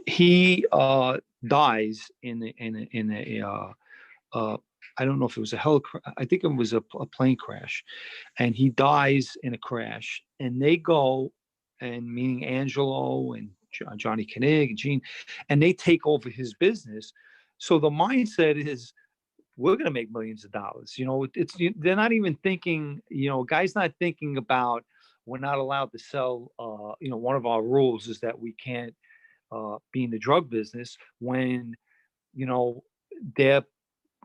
he dies in I don't know if it was I think it was a plane crash, and he dies in a crash. And they go, and meaning Angelo and Johnny Koenig and Gene, and they take over his business. So the mindset is, we're going to make millions of dollars. They're not even thinking. Guy's not thinking about, we're not allowed to sell. One of our rules is that we can't be in the drug business when they're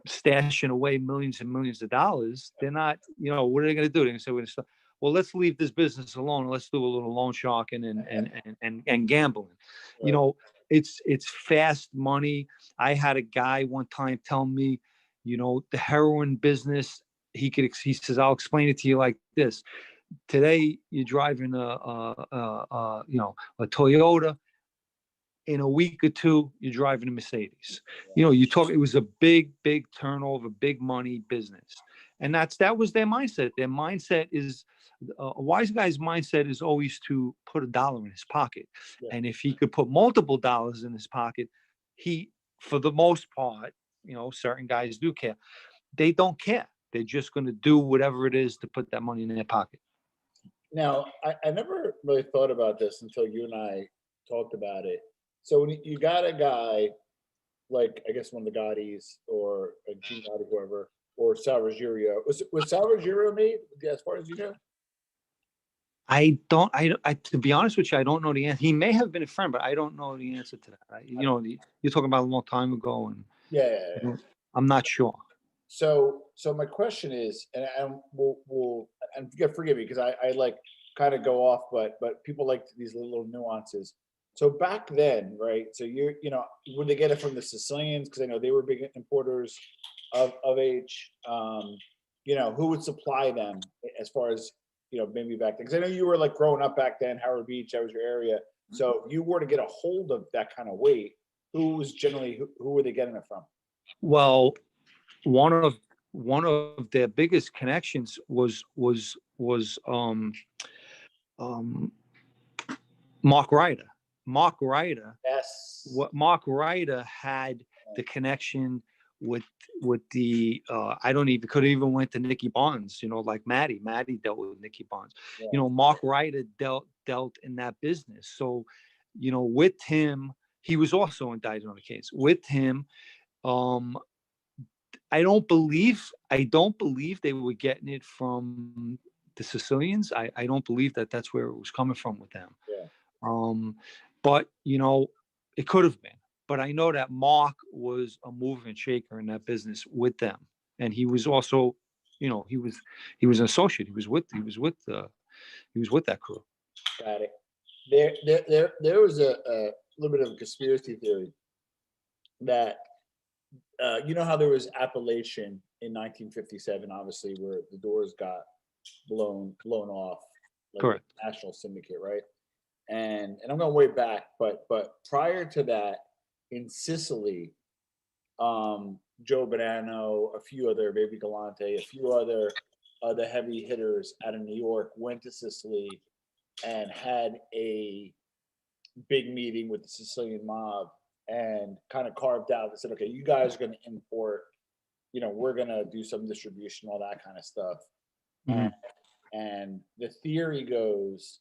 stashing away millions and millions of dollars. They're not, what are they going to do? They're going to say, well, let's leave this business alone. Let's do a little loan sharking and gambling. Right. It's fast money. I had a guy one time tell me, the heroin business, he says, I'll explain it to you like this. Today, you're driving a Toyota. In a week or two, you're driving a Mercedes. It was a big turnover, big money business. And that was their mindset. Their mindset is, a wise guy's mindset is always to put $1 in his pocket. Yeah. And if he could put multiple dollars in his pocket, for the most part, certain guys do care. They don't care. They're just going to do whatever it is to put that money in their pocket. Now, I never really thought about this until you and I talked about it. So when you got a guy like, I guess one of the Gottis or a Gene Gotti, whoever, or Sal Ruggiero, was Sal Ruggiero made, as far as you know? I to be honest with you, I don't know the answer. He may have been a friend, but I don't know the answer to that. You're talking about a long time ago, and Yeah. I'm not sure. So my question is, and we'll and forgive me because I like kind of go off, but people like these little nuances. So back then, right? So would they get it from the Sicilians? Because I know they were big importers of H. Who would supply them as far as maybe back then? Because I know you were like growing up back then, Howard Beach, that was your area. So if you were to get a hold of that kind of weight, who were they getting it from? Well, one of their biggest connections was Mark Ryder. Mark Ryder. Yes. What Mark Ryder had the connection with the could even went to Nicky Barnes, like Maddie dealt with Nicky Barnes. Yeah. Mark Ryder dealt in that business. So, with him, he was also indicted on the case. With him, I don't believe they were getting it from the Sicilians. I don't believe that's where it was coming from with them. Yeah. But it could have been. But I know that Mark was a mover and shaker in that business with them, and he was also, he was an associate. He was with that crew. Got it. There was a little bit of a conspiracy theory that how there was Appalachian in 1957, obviously, where the doors got blown off, like Correct. National Syndicate, right? And I'm going way back, but prior to that, in Sicily, Joe Bonanno, a few other, Baby Galante, a few other the heavy hitters out of New York went to Sicily and had a big meeting with the Sicilian mob and kind of carved out and said, okay, you guys are going to import, we're going to do some distribution, all that kind of stuff. Mm-hmm. And the theory goes,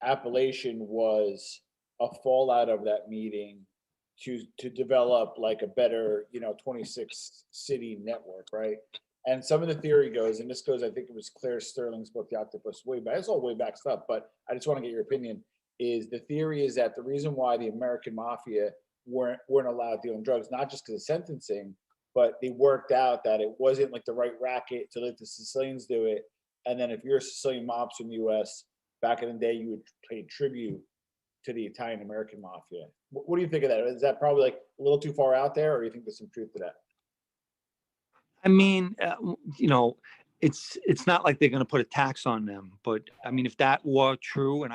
Appalachian was a fallout of that meeting to develop like a better, 26 city network, right? And some of the theory goes, and this goes, I think it was Claire Sterling's book, The Octopus, way back. It's all way back stuff, but I just want to get your opinion. Is the theory is that the reason why the American Mafia weren't allowed to deal in drugs, not just because of sentencing, but they worked out that it wasn't like the right racket to let the Sicilians do it. And then if you're a Sicilian mobster in the U.S., back in the day, you would pay tribute to the Italian American Mafia. What do you think of that? Is that probably like a little too far out there, or do you think there's some truth to that? I mean, it's not like they're going to put a tax on them, but I mean, if that were true, and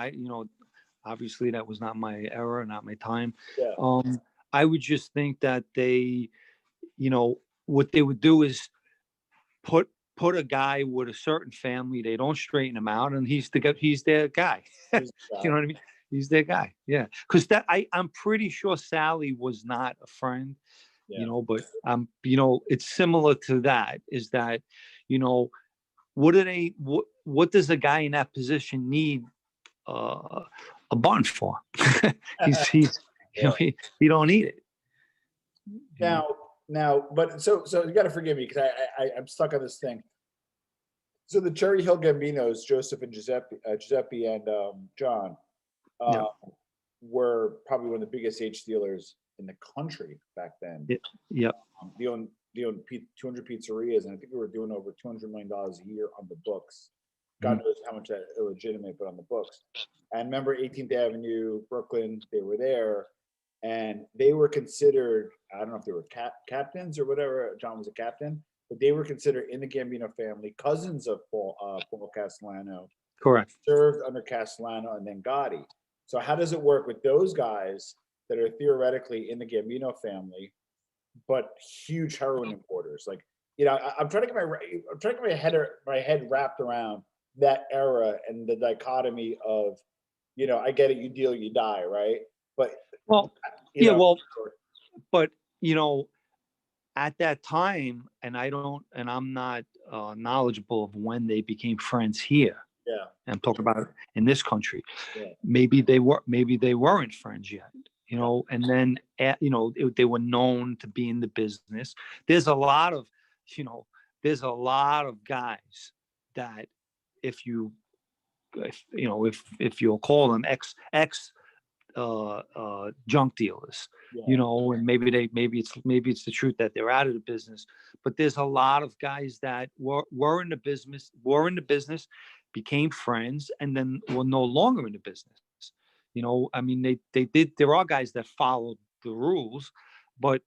obviously that was not my era, not my time. Yeah. I would just think that they, what they would do is put a guy with a certain family. They don't straighten him out, and he's their guy. You know what I mean? He's their guy. Yeah, because I'm pretty sure Sally was not a friend. Yeah. You know, but it's similar to that. Is that, what do they? What does a guy in that position need a bond for? he's Yeah. he don't need it. Now, but so you got to forgive me because I'm stuck on this thing. So the Cherry Hill Gambinos, Joseph and Giuseppe and John, Yeah. were probably one of the biggest H dealers in the country back then. Yep. They owned 200 pizzerias, and I think we were doing over $200 million a year on the books. God knows how much that illegitimate, but on the books. And remember 18th Avenue, Brooklyn, they were there, and they were considered, I don't know if they were captains or whatever. John was a captain, but they were considered in the Gambino family, cousins of Paul Castellano. Correct. Served under Castellano and then Gotti. So how does it work with those guys that are theoretically in the Gambino family, but huge heroin importers? Like, I'm trying to get my head wrapped around that era and the dichotomy of, I get it, you deal, you die, right? But but at that time, and I'm not knowledgeable of when they became friends here. Yeah. I'm talking about in this country. Yeah. Maybe they weren't friends yet, and then, they were known to be in the business. There's a lot of guys that if you'll call them ex junk dealers, and maybe it's the truth that they're out of the business, but there's a lot of guys that were in the business, became friends, and then were no longer in the business. I mean, they did. There are guys that followed the rules, but